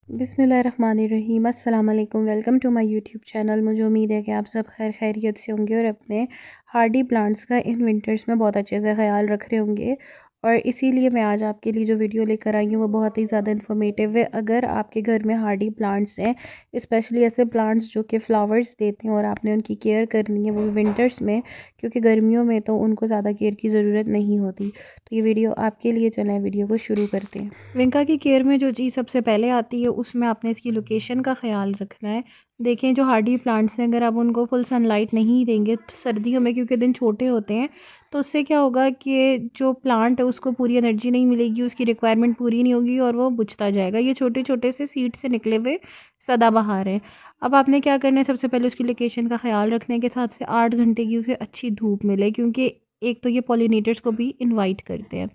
बिस्मिल्लाहिर्रहमानिर्रहीम। अस्सलाम वालेकुम। Welcome to my YouTube channel. मुझे उम्मीद है कि आप सब खैरियत से होंगे और अपने हार्डी प्लांट्स का इन विंटर्स में बहुत अच्छे से ख्याल रख रहे होंगे। और इसीलिए मैं आज आपके लिए जो वीडियो लेकर आई हूँ वो बहुत ही ज़्यादा इन्फॉर्मेटिव है। अगर आपके घर में हार्डी प्लांट्स हैं, स्पेशली ऐसे प्लांट्स जो कि फ्लावर्स देते हैं और आपने उनकी केयर करनी है वो विंटर्स में, क्योंकि गर्मियों में तो उनको ज़्यादा केयर की ज़रूरत नहीं होती। तो ये वीडियो आपके लिए, चलें वीडियो को शुरू करते हैं। विंका की केयर में जो चीज़ सबसे पहले आती है उसमें आपने इसकी लोकेशन का ख्याल रखना है। देखें, जो हार्डी प्लांट्स हैं, अगर आप उनको फुल सनलाइट नहीं देंगे तो सर्दियों में, क्योंकि दिन छोटे होते हैं, तो उससे क्या होगा कि जो प्लांट है उसको पूरी एनर्जी नहीं मिलेगी, उसकी रिक्वायरमेंट पूरी नहीं होगी और वो बुझता जाएगा। ये छोटे छोटे से सीड से निकले हुए सदाबहार हैं। अब आपने क्या करना है, सबसे पहले उसकी लोकेशन का ख्याल रखने के साथ से 8 घंटे की उसे अच्छी धूप मिले, क्योंकि एक तो ये पॉलिनेटर्स को भी इनवाइट करते हैं।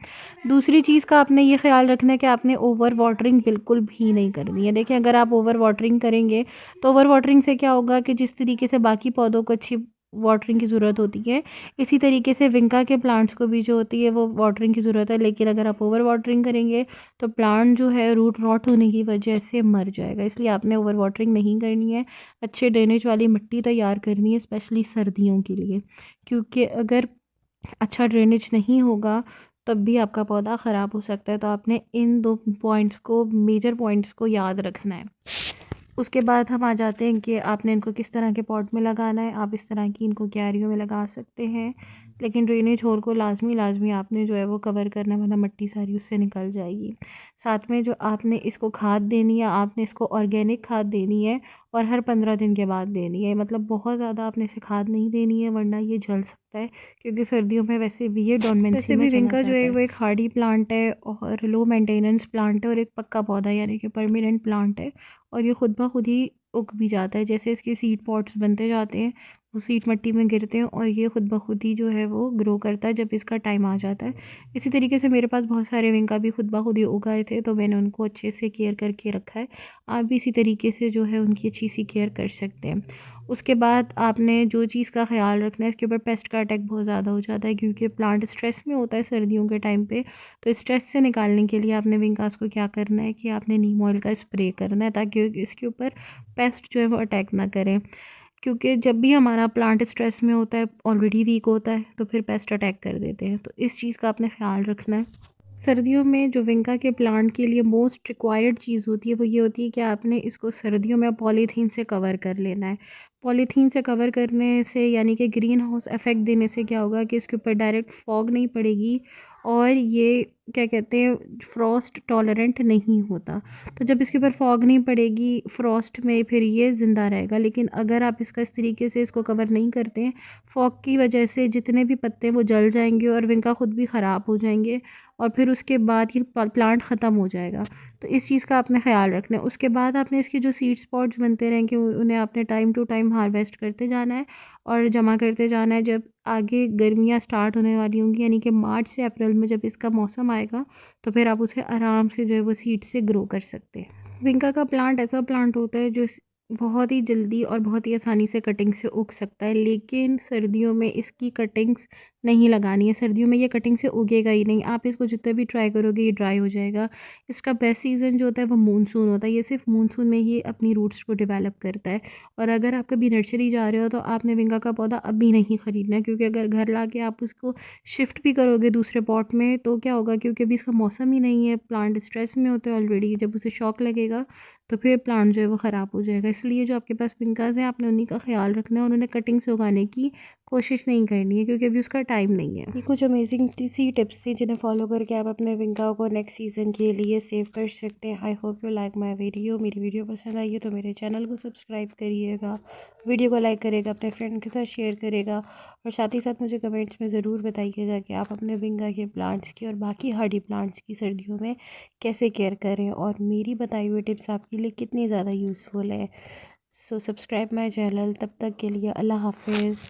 दूसरी चीज़ का आपने ये ख्याल रखना है कि आपने ओवर वाटरिंग बिल्कुल भी नहीं करनी है। देखिए, अगर आप ओवर वाटरिंग करेंगे तो ओवर वाटरिंग से क्या होगा कि जिस तरीके से बाकी पौधों को अच्छी वाटरिंग की ज़रूरत होती है, इसी तरीके से विंका के प्लांट्स को भी जो होती है वो वाटरिंग की ज़रूरत है। लेकिन अगर आप ओवर वाटरिंग करेंगे तो प्लांट जो है रूट रॉट होने की वजह से मर जाएगा। इसलिए आपने ओवर वाटरिंग नहीं करनी है। अच्छे ड्रेनेज वाली मिट्टी तैयार करनी है, स्पेशली सर्दियों के लिए, क्योंकि अगर अच्छा ड्रेनेज नहीं होगा तब भी आपका पौधा ख़राब हो सकता है। तो आपने इन दो पॉइंट्स को, मेजर पॉइंट्स को याद रखना है। उसके बाद हम आ जाते हैं कि आपने इनको किस तरह के पॉट में लगाना है। आप इस तरह की इनको क्यारियों में लगा सकते हैं, लेकिन ड्रेनेज होल को लाजमी आपने जो है वो कवर करना है, वरना मिट्टी सारी उससे निकल जाएगी। साथ में जो आपने इसको खाद देनी है, आपने इसको ऑर्गेनिक खाद देनी है और हर 15 दिन के बाद देनी है। मतलब बहुत ज़्यादा आपने इसे खाद नहीं देनी है, वरना ये जल सकता है, क्योंकि सर्दियों में वैसे भी ये डोरमेंसी वैसे में भी चला विंका जो जाता है है। वो एक हार्डी प्लांट है और लो मेंटेनेंस प्लांट है और एक पक्का पौधा यानी कि परमानेंट प्लांट है। और ये खुद ब खुद ही उग भी जाता है। जैसे इसके सीड पॉट्स बनते जाते हैं, वो सीड मिट्टी में गिरते हैं और ये खुद ब खुद ही जो है वो ग्रो करता है जब इसका टाइम आ जाता है। इसी तरीके से मेरे पास बहुत सारे विंका भी खुद ब खुद ही उगाए थे, तो मैंने उनको अच्छे से केयर करके रखा है। आप भी इसी तरीके से जो है उनकी अच्छी सी केयर कर सकते हैं। उसके बाद आपने जो चीज़ का ख्याल रखना है, इसके ऊपर पेस्ट का अटैक बहुत ज़्यादा हो जाता है, क्योंकि प्लांट स्ट्रेस में होता है सर्दियों के टाइम पे। तो स्ट्रेस से निकालने के लिए आपने विंकास को क्या करना है कि आपने नीम ऑयल का स्प्रे करना है, ताकि इसके ऊपर पेस्ट जो है वो अटैक ना करें। क्योंकि जब भी हमारा प्लांट स्ट्रेस में होता है, ऑलरेडी वीक होता है, तो फिर पेस्ट अटैक कर देते हैं। तो इस चीज़ का आपने ख्याल रखना है। सर्दियों में जो विंका के प्लांट के लिए मोस्ट रिक्वायर्ड चीज़ होती है वो ये होती है कि आपने इसको सर्दियों में पॉलीथीन से कवर कर लेना है। पॉलीथीन से कवर करने से, यानी कि ग्रीन हाउस इफ़ेक्ट देने से क्या होगा कि इसके ऊपर डायरेक्ट फॉग नहीं पड़ेगी और ये क्या कहते हैं, फ्रॉस्ट टॉलरेंट नहीं होता। तो जब इसके ऊपर फॉग नहीं पड़ेगी फ्रॉस्ट में, फिर ये ज़िंदा रहेगा। लेकिन अगर आप इसका इस तरीके से इसको कवर नहीं करते हैं, फॉग की वजह से जितने भी पत्ते वो जल जाएंगे और विंका खुद भी ख़राब हो जाएंगे और फिर उसके बाद ये प्लांट ख़त्म हो जाएगा। तो इस चीज़ का आपने ख्याल रखना है। उसके बाद आपने इसके जो सीड स्पॉट्स बनते रहेंगे उन्हें आपने टाइम टू टाइम हार्वेस्ट करते जाना है और जमा करते जाना है। जब आगे गर्मियाँ स्टार्ट होने वाली होंगी, यानी कि मार्च से अप्रैल में जब इसका मौसम आएगा, तो फिर आप उसे आराम से जो है वो सीड से ग्रो कर सकते हैं। विंका का प्लांट ऐसा प्लांट होता है जो बहुत ही जल्दी और बहुत ही आसानी से कटिंग से उग सकता है, लेकिन सर्दियों में इसकी कटिंग्स नहीं लगानी है। सर्दियों में ये कटिंग से उगेगा ही नहीं। आप इसको जितने भी ट्राई करोगे ये ड्राई हो जाएगा। इसका बेस्ट सीज़न जो होता है वो मानसून होता है। ये सिर्फ मानसून में ही अपनी रूट्स को डेवलप करता है। और अगर आप कभी नर्सरी जा रहे हो तो आपने विंगा का पौधा अभी नहीं ख़रीदना है, क्योंकि अगर घर ला के आप उसको शिफ्ट भी करोगे दूसरे पॉट में तो क्या होगा, क्योंकि अभी इसका मौसम ही नहीं है, प्लांट स्ट्रेस में होते हैं ऑलरेडी, जब उसे शॉक लगेगा तो फिर प्लांट जो है वो ख़राब हो जाएगा। इसलिए जो आपके पास विंकास हैं आपने उन्हीं का ख्याल रखना है और उन्हें कटिंग से उगाने की कोशिश नहीं करनी है, क्योंकि अभी उसका टाइम नहीं है। ये कुछ अमेजिंग सी टिप्स थी जिन्हें फॉलो करके आप अपने विंका को नेक्स्ट सीज़न के लिए सेव कर सकते हैं। I hope you like my video. मेरी वीडियो पसंद आई है तो मेरे चैनल को सब्सक्राइब करिएगा, वीडियो को लाइक करेगा, अपने फ्रेंड के साथ शेयर करेगा और साथ ही साथ मुझे कमेंट्स में ज़रूर बताइएगा कि आप अपने विंगा के प्लांट्स की और बाकी हार्डी प्लांट्स की सर्दियों में कैसे केयर करें और मेरी बताई हुई टिप्स आपके लिए कितनी ज़्यादा यूज़फुल है। So subscribe my channel. तब तक के लिए अल्लाह हाफिज़।